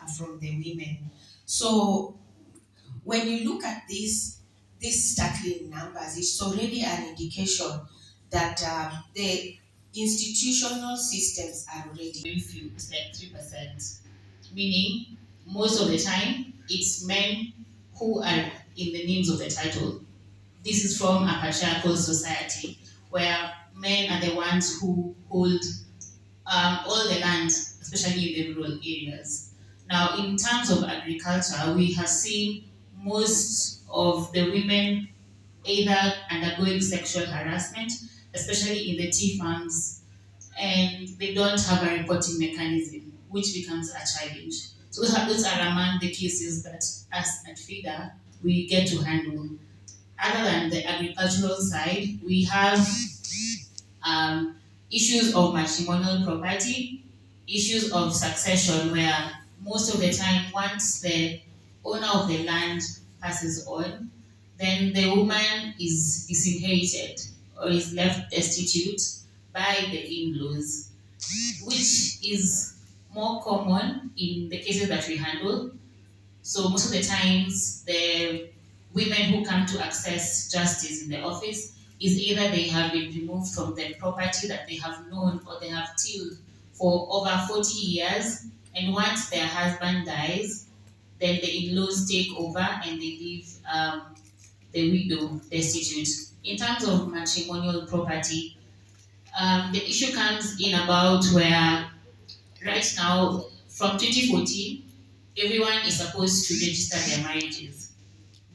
from the women. So when you look at these startling numbers, it's already an indication that the institutional systems are already very few. It's like 3%, meaning most of the time it's men who are in the names of the title. This is from a patriarchal society where men are the ones who hold all the land, especially in the rural areas. Now, in terms of agriculture, we have seen most of the women either undergoing sexual harassment, especially in the tea farms, and they don't have a reporting mechanism, which becomes a challenge. So those are among the cases that us at FIDA we get to handle. Other than the agricultural side, we have um, issues of matrimonial property, issues of succession, where most of the time, once the owner of the land passes on, then the woman is disinherited or is left destitute by the in-laws, which is more common in the cases that we handle. So most of the times, the women who come to access justice in the office is either they have been removed from the property that they have known or they have tilled for over 40 years, and once their husband dies, then the in-laws take over and they leave the widow destitute. In terms of matrimonial property, the issue comes in about where right now, from 2014, everyone is supposed to register their marriages.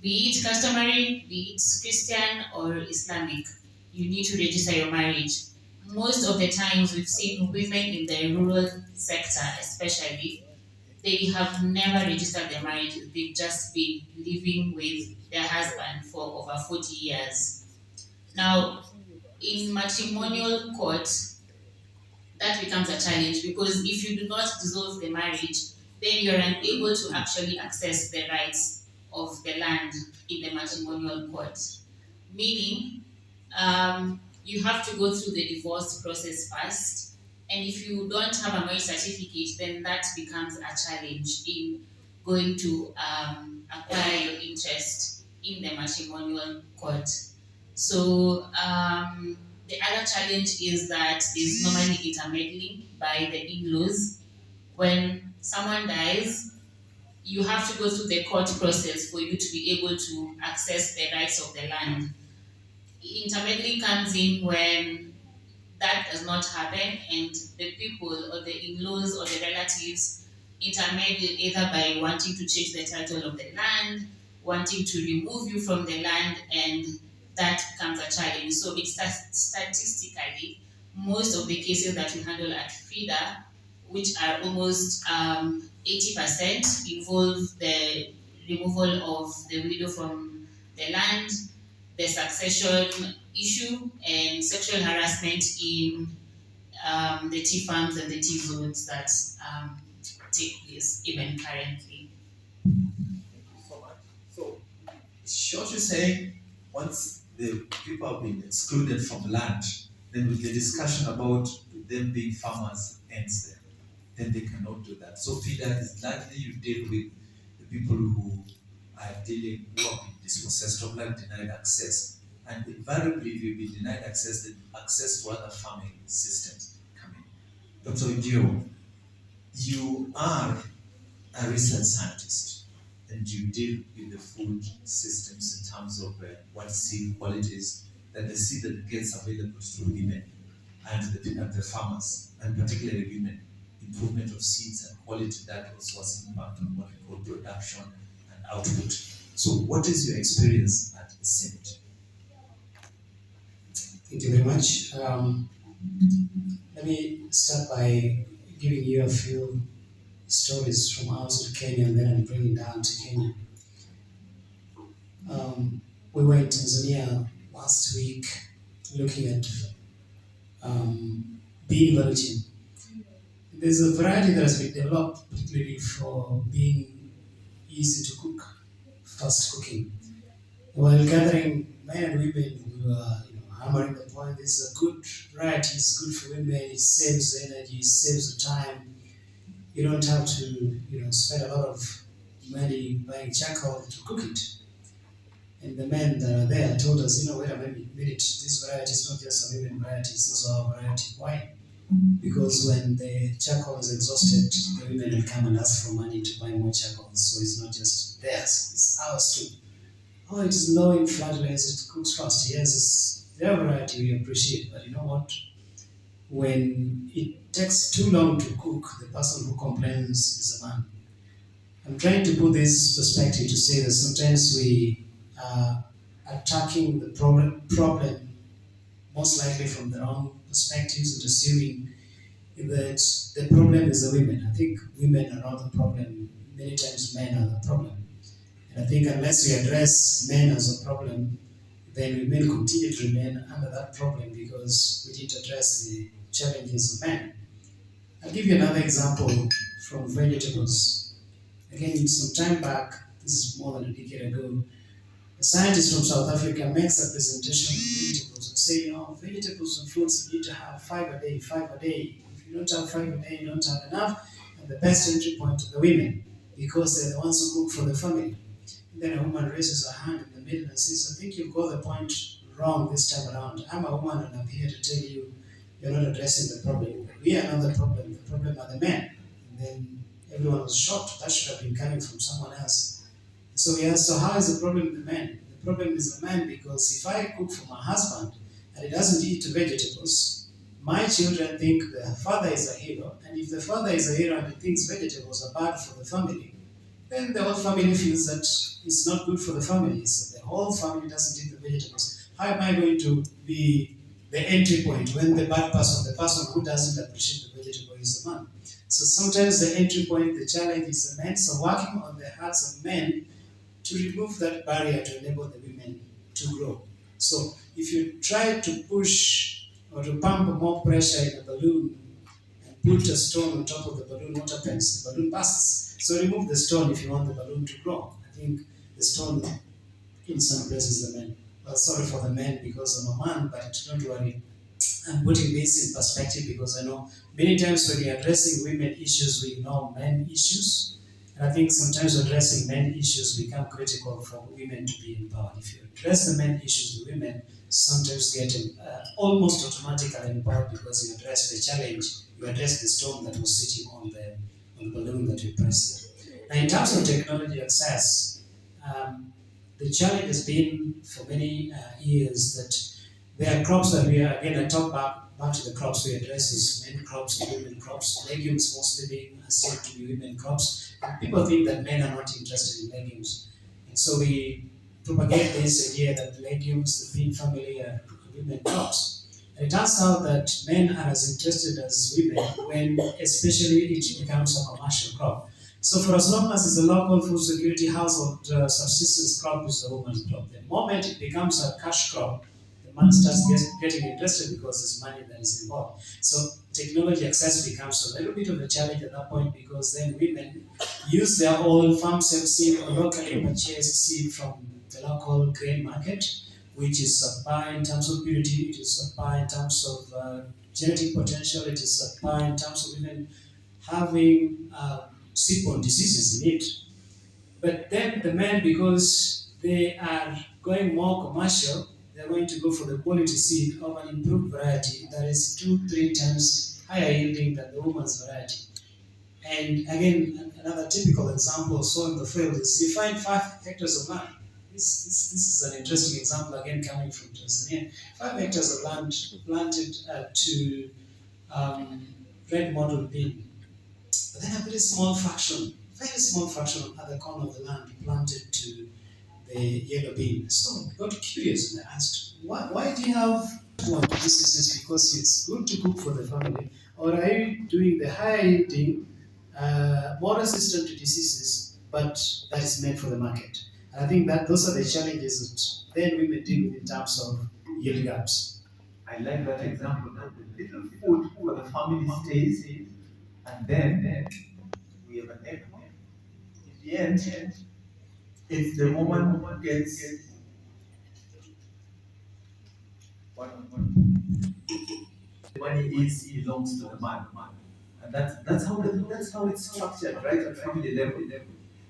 Be it customary, be it Christian or Islamic, you need to register your marriage. Most of the times we've seen women in the rural sector especially, they have never registered their marriages. They've just been living with their husband for over 40 years. Now, in matrimonial court, that becomes a challenge because if you do not dissolve the marriage, then you're unable to actually access the rights of the land in the matrimonial court. Meaning, you have to go through the divorce process first, and if you don't have a marriage certificate, then that becomes a challenge in going to acquire your interest in the matrimonial court. So the other challenge is that there's normally intermeddling by the in-laws. When someone dies, you have to go through the court process for you to be able to access the rights of the land. Intermeddling comes in when that does not happen and the people or the in-laws or the relatives intermeddle either by wanting to change the title of the land, wanting to remove you from the land, and that becomes a challenge. So it's statistically, most of the cases that we handle at FIDA, which are almost 80%, involve the removal of the widow from the land, the succession issue, and sexual harassment in the tea farms and the tea zones that take place even currently. So much. So, short to say, once the people have been excluded from land, then with the discussion about them being farmers ends there. Then they cannot do that. So FIDA is largely you deal with the people who are dealing who have been dispossessed of land, denied access. And invariably, if you've been denied access, then access to other farming systems come in. Dr. Indio, you are a research scientist and you deal with the food systems in terms of what seed qualities that the seed that gets available to women and the farmers, and particularly women, improvement of seeds and quality that also has impact on what we call production and output. So what is your experience at CIMT? Thank you very much. Let me start by giving you a few stories from outside Kenya and then I'll bring it down to Kenya. We were in Tanzania last week looking at bean mulching. There's a variety that has been developed particularly for being easy to cook, fast cooking. While gathering men and women, we were hammering the point, this is a good variety, it's good for women, it saves energy, it saves the time, You don't have to, spend a lot of money buying charcoal to cook it. And the men that are there told us, wait a minute, this variety is not just a women variety, it's also our variety. Why? Because when the charcoal is exhausted, the women will come and ask for money to buy more charcoal. So it's not just theirs, it's ours too. Oh, it is low in fertilizer, it cooks fast. Yes, it's their variety we appreciate, but you know what? When it takes too long to cook, the person who complains is a man. I'm trying to put this perspective to say that sometimes we are attacking the problem most likely from the wrong perspectives and assuming that the problem is the women. I think women are not the problem. Many times men are the problem. And I think unless we address men as a problem, then we will continue to remain under that problem because we didn't address the challenges of men. I'll give you another example from vegetables. Again, some time back, this is more than a decade ago, a scientist from South Africa makes a presentation on vegetables and say, vegetables and fruits need to have 5 a day, 5 a day. If you don't have 5 a day, you don't have enough. And the best entry point to the women, because they're the ones who cook for the family. And then a woman raises her hand in the middle and says, I think you've got the point wrong this time around. I'm a woman and I'm here to tell you you're not addressing the problem. We are not the problem. The problem are the men. And then everyone was shocked. That should have been coming from someone else. So we asked, so how is the problem the man? The problem is the man because if I cook for my husband and he doesn't eat vegetables, my children think the father is a hero. And if the father is a hero and he thinks vegetables are bad for the family, then the whole family feels that it's not good for the family. So the whole family doesn't eat the vegetables. How am I going to be the entry point when the bad person, the person who doesn't appreciate the vegetable is the man? So sometimes the entry point, the challenge is the men. So working on the hearts of men to remove that barrier to enable the women to grow. So if you try to push or to pump more pressure in a balloon and put a stone on top of the balloon, what happens? The balloon bursts. So remove the stone if you want the balloon to grow. I think the stone in some places the men. Well, sorry for the men because I'm a man, but don't worry. I'm putting this in perspective because I know many times when we're addressing women issues, we ignore men issues. And I think sometimes addressing men issues become critical for women to be empowered. If you address the men issues, the women sometimes get almost automatically empowered because you address the challenge, you address the stone that was sitting on the balloon that you pressed. Now, in terms of technology access, the challenge has been for many years that there are crops that we are, again, I talk back to the crops we address as men crops and women crops, legumes mostly being said to be women crops. And people think that men are not interested in legumes. And so we propagate this idea that legumes, the bean family, are women crops. And it turns out that men are as interested as women when especially it becomes a commercial crop. So for as long as it's a local food security household subsistence crop is the woman's crop. The moment it becomes a cash crop, the man starts getting interested because there's money that is involved. So technology access becomes a little bit of a challenge at that point because then women use their own farm seed or locally purchased seed from the local grain market, which is subpar in terms of purity, it is subpar in terms of genetic potential, it is subpar in terms of women having seed-borne diseases in it. But then the men, because they are going more commercial, they're going to go for the quality seed of an improved variety that is 2-3 times higher yielding than the woman's variety. And again, another typical example so in the field is you find 5 hectares of land. This is an interesting example again coming from Tanzania. 5 hectares of land planted to red model bean. But then a very small fraction at the corner of the land planted to the yellow bean. So I got curious and I asked, why do you have one diseases? Because it's good to cook for the family, or are you doing the higher yielding, more resistant to diseases, but that is made for the market? And I think that those are the challenges that then women deal with in terms of yield gaps. I like that example. That the little food for the family stays, and then we have an egg. In the end, it's the woman who gets what the money is belongs to the man. And that's how it's structured, right, at family level.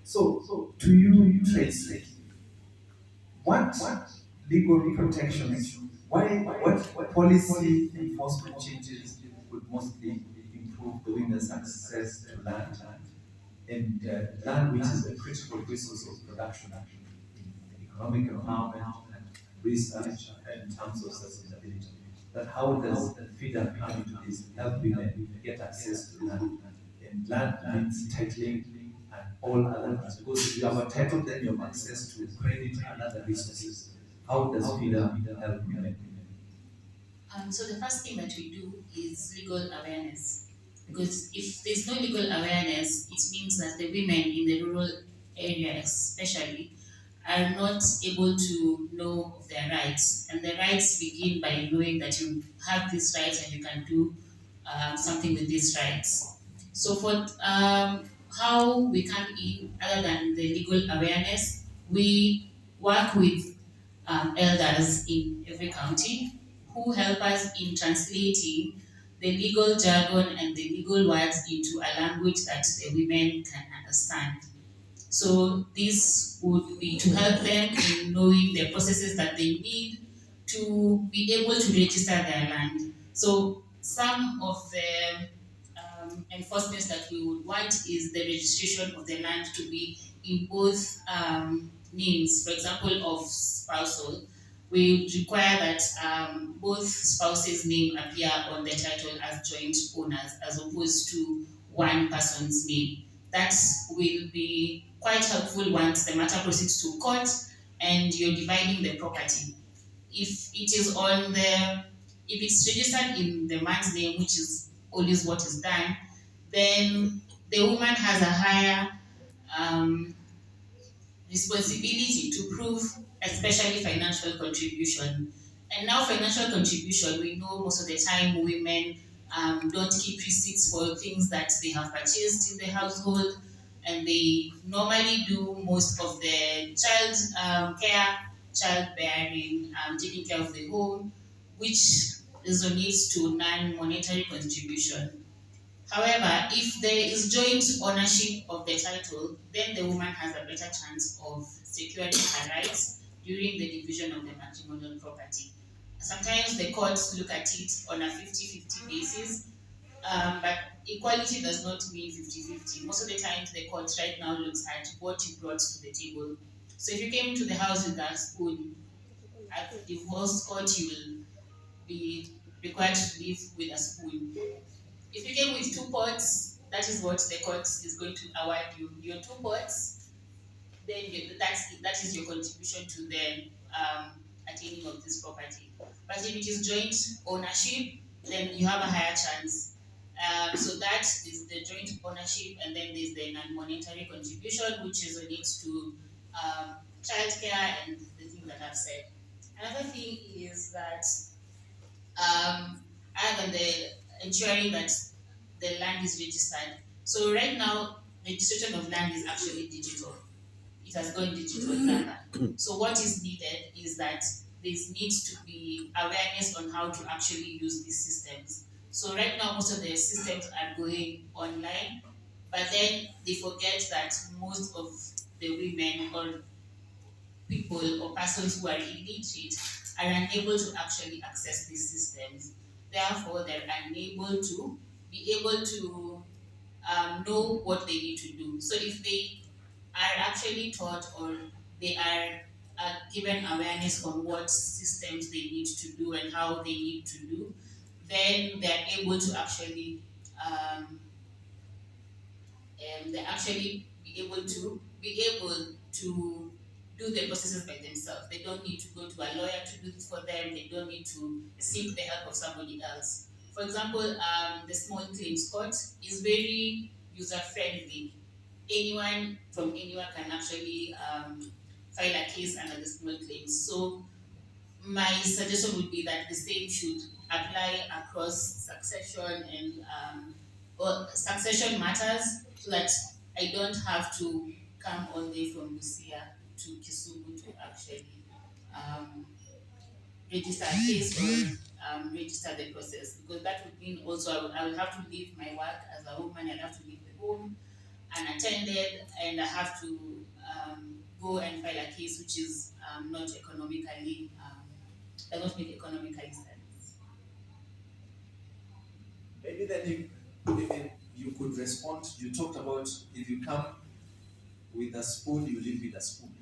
So to you, Tracy, what legal protections, what policy enforcement changes would mostly improve the women's access to land and land which is a critical resource of production, economic empowerment and research and in terms of sustainability? That how does FIDA come into this, help women get access to land? And land means titling and all other things. Because if you have a title, then you have access to credit and other resources. How does FIDA help women? So the first thing that we do is legal awareness. Because if there's no legal awareness, it means that the women in the rural area especially are not able to know of their rights. And the rights begin by knowing that you have these rights and you can do something with these rights. So for how we come in, other than the legal awareness, we work with elders in every county who help us in translating the legal jargon and the legal words into a language that the women can understand. So this would be to help them in knowing the processes that they need to be able to register their land. So some of the enforcements that we would want is the registration of the land to be in both names. For example, of spousal, we would require that both spouses' name appear on the title as joint owners as opposed to one person's name. That will be quite helpful once the matter proceeds to court and you're dividing the property. If it is on the, if it's registered in the man's name, which is always what is done, then the woman has a higher um, responsibility to prove, especially financial contribution. And now, financial contribution, we know most of the time women don't keep receipts for things that they have purchased in the household, and they normally do most of the child care, childbearing, taking care of the home, which resonates to non-monetary contribution. However, if there is joint ownership of the title, then the woman has a better chance of securing her rights during the division of the matrimonial property. Sometimes the courts look at it on a 50-50 basis, but equality does not mean 50-50. Most of the time, the court right now looks at what you brought to the table. So if you came to the house with a spoon, at the divorce court, you will be required to live with a spoon. If you came with two pots, that is what the court is going to award you. Your two pots, then that is your contribution to the attaining of this property. But if it is joint ownership, then you have a higher chance. So that is the joint ownership, and then there's the non-monetary contribution, which resonates to childcare and the thing that I've said. Another thing is that other than the ensuring that the land is registered. So right now, registration of land is actually digital. It has gone digital rather. So what is needed is that there needs to be awareness on how to actually use these systems. So right now, most of the systems are going online, but then they forget that most of the women or people or persons who are illiterate are unable to actually access these systems. Therefore, they're unable to be able to know what they need to do. So if they are actually taught or they are given awareness on what systems they need to do and how they need to do, then they're able to actually they actually be able to do the processes by themselves. They don't need to go to a lawyer to do this for them. They don't need to seek the help of somebody else. For example, the small claims court is very user friendly. Anyone from anywhere can actually file a case under the small claims. So my suggestion would be that the same should apply across succession and or succession matters, so that I don't have to come all the way from Busia to Kisumu to actually register a case or register the process, because that would mean also I will have to leave my work as a woman, I'll have to leave the home unattended, and I have to go and file a case which is not economically, does not make economically sense. Maybe then you could respond. You talked about if you come with a spoon, you leave with a spoon.